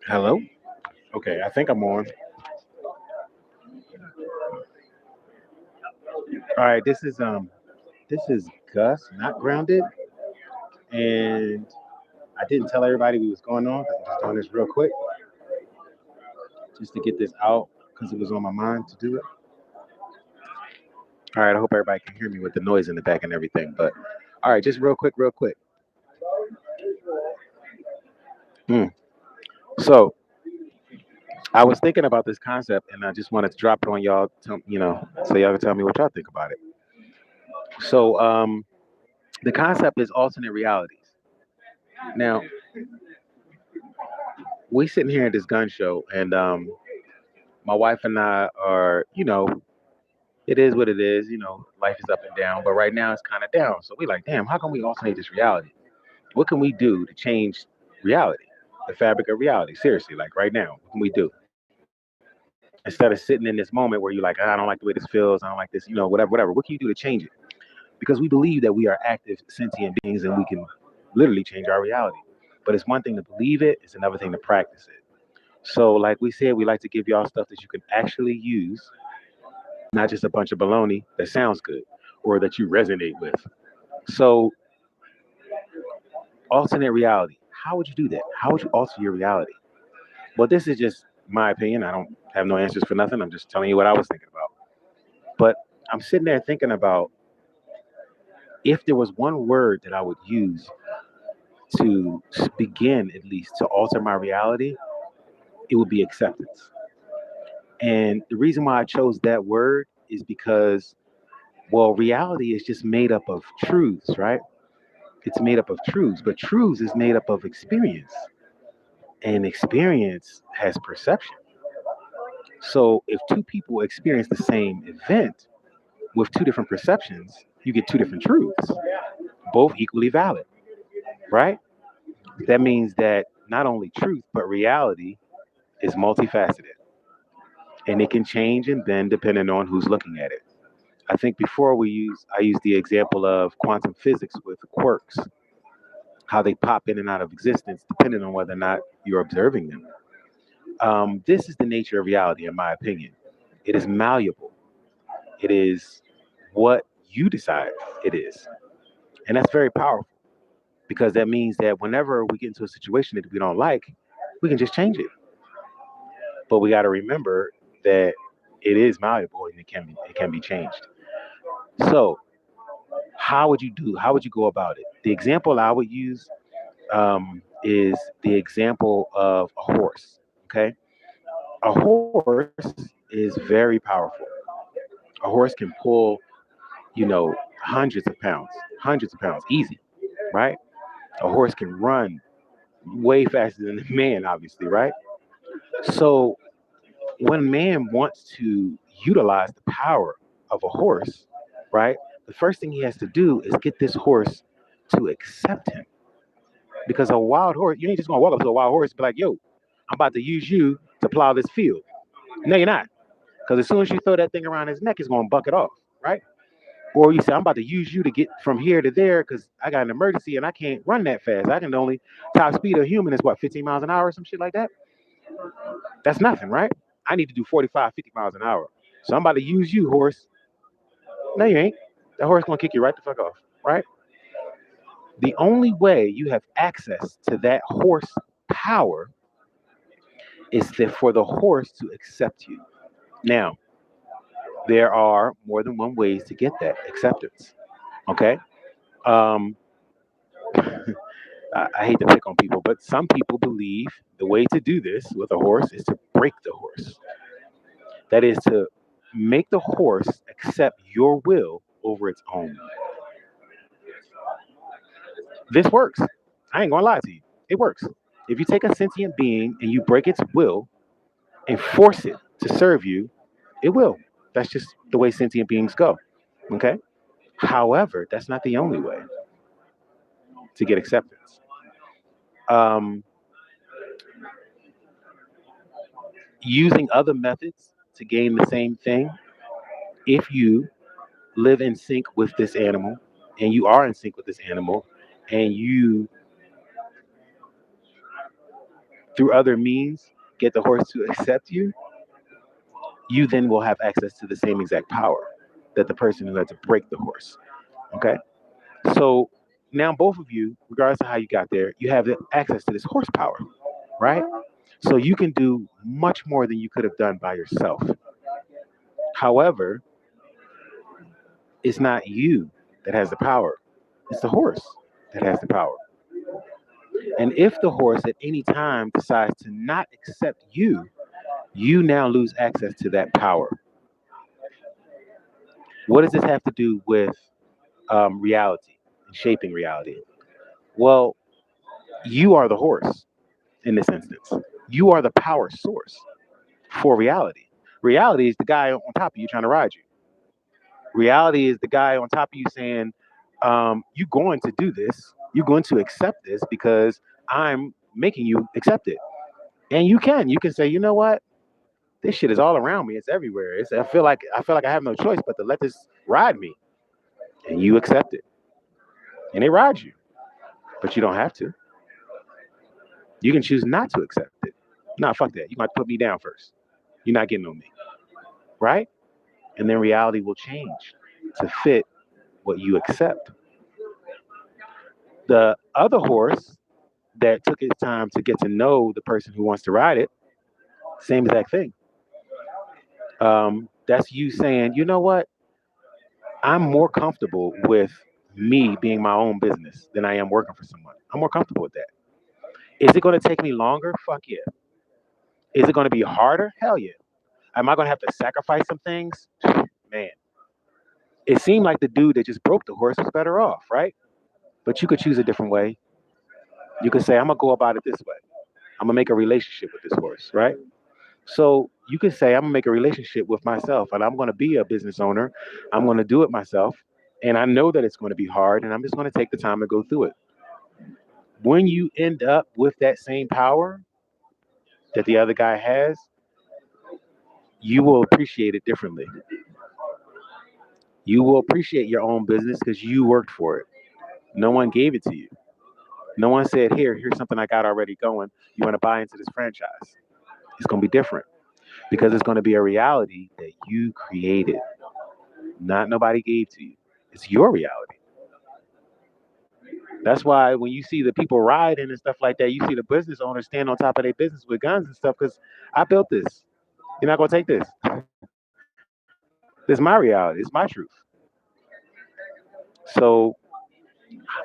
Hello. Okay, I think I'm on. All right, this is Gus, not grounded, and I didn't tell everybody what was going on because I'm just doing this real quick, just to get this out because it was on my mind to do it. All right, I hope everybody can hear me with the noise in the back and everything. But all right, just real quick, real quick. Hmm. So I was thinking about this concept, and I just wanted to drop it on y'all, so y'all can tell me what y'all think about it. So the concept is alternate realities. Now we sitting here at this gun show, and my wife and I are, it is what it is. Life is up and down, but right now it's kind of down. So we like, damn, how can we alternate this reality? What can we do to change reality, the fabric of reality? Seriously, like right now, what can we do? Instead of sitting in this moment where you're like, "Ah, I don't like the way this feels, I don't like this, whatever, whatever. What can you do to change it? Because we believe that we are active, sentient beings and we can literally change our reality. But it's one thing to believe it, it's another thing to practice it. So, like we said, we like to give y'all stuff that you can actually use, not just a bunch of baloney that sounds good or that you resonate with. So, alternate reality. How would you do that? How would you alter your reality? Well, this is just my opinion. I don't have no answers for nothing. I'm just telling you what I was thinking about. But I'm sitting there thinking about if there was one word that I would use to begin, at least, to alter my reality, it would be acceptance. And the reason why I chose that word is because, well, reality is just made up of truths, right? It's made up of truths, but truths is made up of experience, and experience has perception. So if two people experience the same event with two different perceptions, you get two different truths, both equally valid, right? That means that not only truth, but reality is multifaceted and it can change and bend depending on who's looking at it. I think before I used the example of quantum physics with quarks, how they pop in and out of existence depending on whether or not you're observing them. This is the nature of reality, in my opinion. It is malleable. It is what you decide it is, and that's very powerful because that means that whenever we get into a situation that we don't like, we can just change it. But we got to remember that it is malleable and it can be changed. So how would you go about it? The example I would use is the example of a horse. Okay, a horse is very powerful. A horse can pull, hundreds of pounds, easy, right? A horse can run way faster than a man, obviously, right? So when man wants to utilize the power of a horse, right, the first thing he has to do is get this horse to accept him. Because a wild horse, you ain't just gonna walk up to a wild horse and be like, yo, I'm about to use you to plow this field. No, you're not. Because as soon as you throw that thing around his neck, it's gonna buck it off, right? Or you say, I'm about to use you to get from here to there because I got an emergency and I can't run that fast. I can only top speed of a human is what, 15 miles an hour or some shit like that? That's nothing, right? I need to do 45, 50 miles an hour. So I'm about to use you, horse. No, you ain't. That horse gonna kick you right the fuck off, right? The only way you have access to that horse power is that for the horse to accept you. Now, there are more than one ways to get that acceptance. Okay. Um, I hate to pick on people, but some people believe the way to do this with a horse is to break the horse. That is to make the horse accept your will over its own. This works. I ain't gonna lie to you. It works. If you take a sentient being and you break its will and force it to serve you, it will. That's just the way sentient beings go. Okay. However, that's not the only way to get acceptance. Um, Using other methods to gain the same thing, if you live in sync with this animal and you are in sync with this animal and you through other means, get the horse to accept you, you then will have access to the same exact power that the person who had to break the horse. Okay? So now both of you, regardless of how you got there, you have access to this horsepower, right? So you can do much more than you could have done by yourself. However, it's not you that has the power. It's the horse that has the power. And if the horse at any time decides to not accept you, you now lose access to that power. What does this have to do with reality and shaping reality? Well, you are the horse in this instance. You are the power source for reality. Reality is the guy on top of you trying to ride you. Reality is the guy on top of you saying, you're going to do this. You're going to accept this because I'm making you accept it. And you can. You can say, you know what? This shit is all around me. It's everywhere. I feel like I have no choice but to let this ride me. And you accept it. And it rides you. But you don't have to. You can choose not to accept it. Nah, fuck that. You might put me down first. You're not getting on me. Right? And then reality will change to fit what you accept. The other horse that took its time to get to know the person who wants to ride it, same exact thing. That's you saying, you know what? I'm more comfortable with me being my own business than I am working for someone. I'm more comfortable with that. Is it going to take me longer? Fuck yeah. Is it going to be harder? Hell yeah. Am I going to have to sacrifice some things? Man, it seemed like the dude that just broke the horse was better off, right? But you could choose a different way. You could say, I'm going to go about it this way. I'm going to make a relationship with this horse, right? So you could say, I'm going to make a relationship with myself and I'm going to be a business owner. I'm going to do it myself. And I know that it's going to be hard and I'm just going to take the time to go through it. When you end up with that same power that the other guy has, you will appreciate it differently. You will appreciate your own business because you worked for it. No one gave it to you. No one said, here's something I got already going. You want to buy into this franchise? It's going to be different because it's going to be a reality that you created, not nobody gave to you. It's your reality. That's why when you see the people riding and stuff like that, you see the business owners stand on top of their business with guns and stuff because I built this. You're not going to take this. This is my reality. It's my truth. So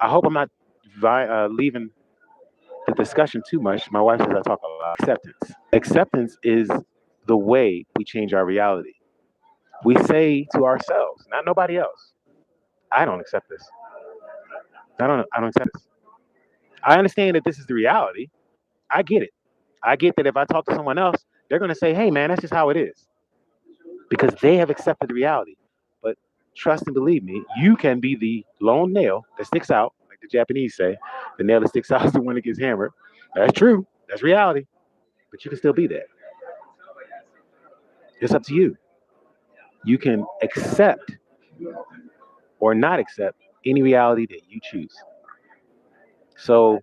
I hope I'm not leaving the discussion too much. My wife says I talk a lot. Acceptance. Acceptance is the way we change our reality. We say to ourselves, not nobody else, I don't accept this. I don't accept this. I understand that this is the reality. I get it. I get that if I talk to someone else, they're going to say, hey, man, that's just how it is because they have accepted the reality. But trust and believe me, you can be the lone nail that sticks out, like the Japanese say. The nail that sticks out is the one that gets hammered. That's true. That's reality. But you can still be that. It's up to you. You can accept or not accept any reality that you choose. So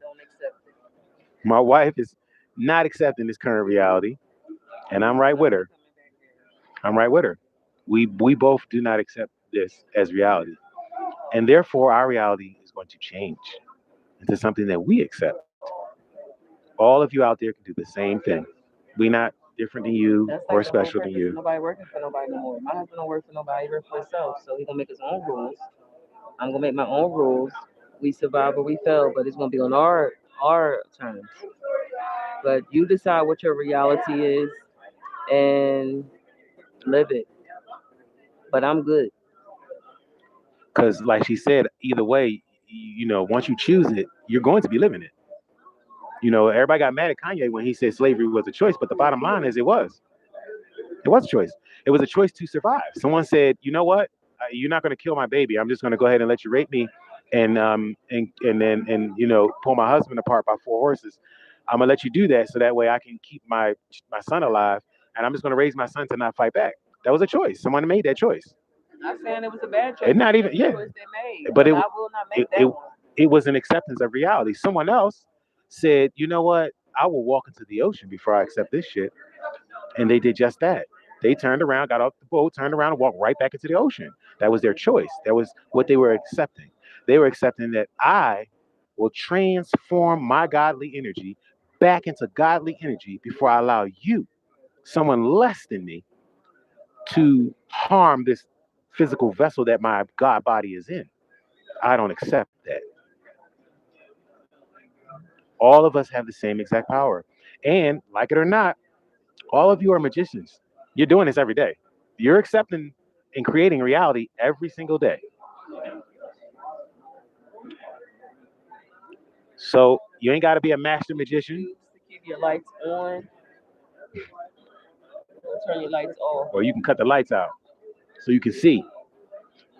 my wife is not accepting this current reality, and I'm right with her. I'm right with her. We both do not accept this as reality, and therefore our reality is going to change into something that we accept. All of you out there can do the same thing. We not different than you That's or like the whole special than purpose of you. nobody working for nobody no more. My husband don't work for nobody, he work for himself. So he gonna make his own rules. I'm gonna make my own rules. We survive or we fail, but it's gonna be on our terms. But you decide what your reality is and live it. But I'm good. Because, like she said, either way, once you choose it, you're going to be living it. Everybody got mad at Kanye when he said slavery was a choice, but the bottom line is it was. It was a choice. It was a choice to survive. Someone said, you know what? You're not going to kill my baby. I'm just going to go ahead and let you rape me, and then pull my husband apart by four horses. I'm gonna let you do that so that way I can keep my son alive, and I'm just going to raise my son to not fight back. That was a choice. Someone made that choice. Not saying it was a bad choice, And but not it's even just the yeah, choice they made. but But it I will not it make it, that one. it was an acceptance of reality. Someone else said, you know what? I will walk into the ocean before I accept this shit. And they did just that. They turned around, got off the boat, turned around, and walked right back into the ocean. That was their choice. That was what they were accepting. They were accepting that I will transform my godly energy back into godly energy before I allow you, someone less than me, to harm this physical vessel that my God body is in. I don't accept that. All of us have the same exact power. And like it or not, all of you are magicians. You're doing this every day. You're accepting and creating reality every single day. So you ain't got to be a master magician, Use to keep your lights on or turn your lights off. or you can cut the lights out so you can see.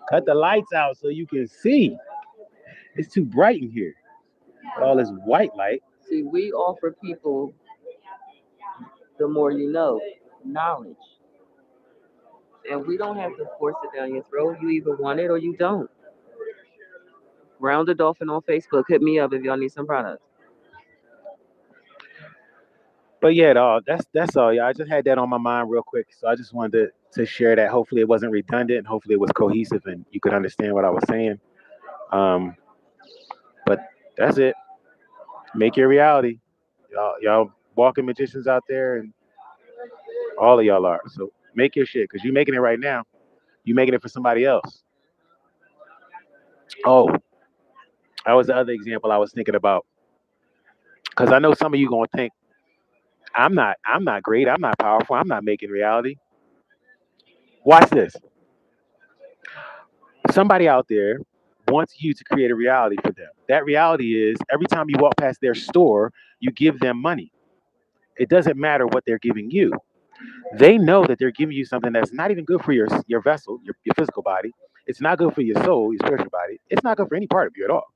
Cut the lights out so you can see. It's too bright in here. All this white light. See, we offer people the more you know, knowledge. And we don't have to force it down your throat. You either want it or you don't. Grounded Dolphin on Facebook. Hit me up if y'all need some products. But yeah, dog, that's all. Yeah, I just had that on my mind real quick, so I just wanted to share that. Hopefully, it wasn't redundant. Hopefully, it was cohesive, and you could understand what I was saying. Um, but that's it. Make your reality. Y'all walking magicians out there, and all of y'all are. So make your shit, cause you making it right now. You making it for somebody else. Oh, that was the other example I was thinking about. Cause I know some of you gonna think I'm not great. I'm not powerful. I'm not making reality. Watch this. Somebody out there wants you to create a reality for them. That reality is every time you walk past their store, you give them money. It doesn't matter what they're giving you. They know that they're giving you something that's not even good for your vessel, your physical body. It's not good for your soul, your spiritual body. It's not good for any part of you at all.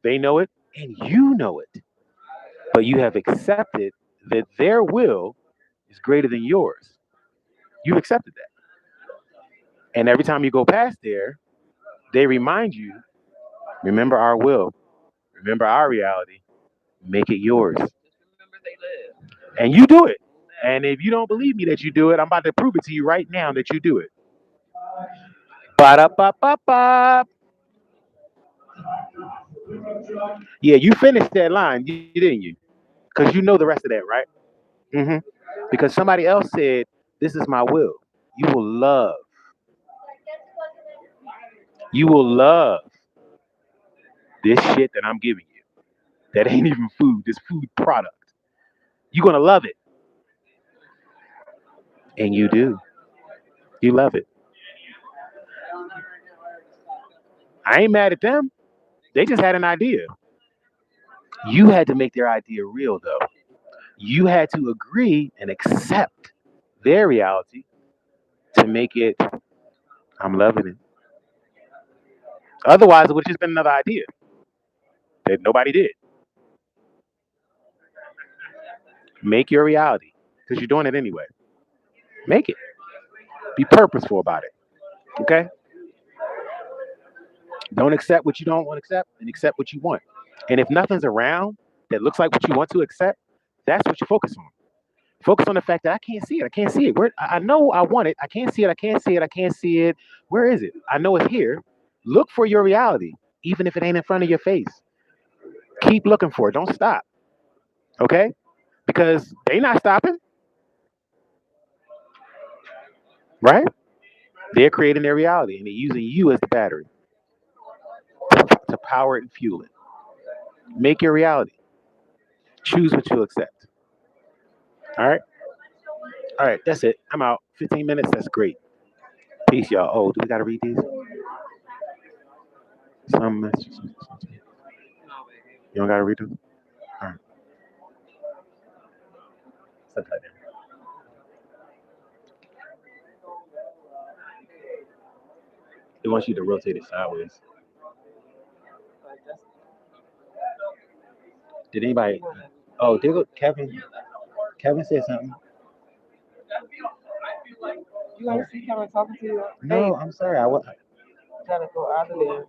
They know it and you know it. But you have accepted that their will is greater than yours. You've accepted that. And every time you go past there, they remind you, remember our will, remember our reality, make it yours. Just remember they live. And you do it. And if you don't believe me that you do it, I'm about to prove it to you right now that you do it. Ba-da-ba-ba-ba. Yeah, you finished that line, didn't you? Because you know the rest of that, right? hmm Because somebody else said, this is my will. You will love. You will love this shit that I'm giving you. That ain't even food, this food product. You're going to love it. And you do. You love it. I ain't mad at them. They just had an idea. You had to make their idea real, though. You had to agree and accept their reality to make it, I'm loving it. Otherwise, it would have just been another idea that nobody did. Make your reality because you're doing it anyway. Make it. Be purposeful about it. Okay? Don't accept what you don't want to accept and accept what you want. And if nothing's around that looks like what you want to accept, that's what you focus on. Focus on the fact that I can't see it. I can't see it. Where I know I want it. I can't see it. I can't see it. I can't see it. Where is it? I know it's here. Look for your reality, even if it ain't in front of your face. Keep looking for it. Don't stop. Okay? Because they not stopping, right? They're creating their reality and they're using you as the battery to power it and fuel it. Make your reality. Choose what you accept. All right? All right, that's it. I'm out. 15 minutes. That's great. Peace, y'all. Oh, do we got to read these? Some messages. No, baby. You don't got to read them? All right. Subtitle. It wants you to rotate it sideways. But that's Did anybody? Oh, there go Kevin. Kevin said something. you want to see Kevin talking to you? Hey, No, I'm sorry. I was. you gotta go out of there.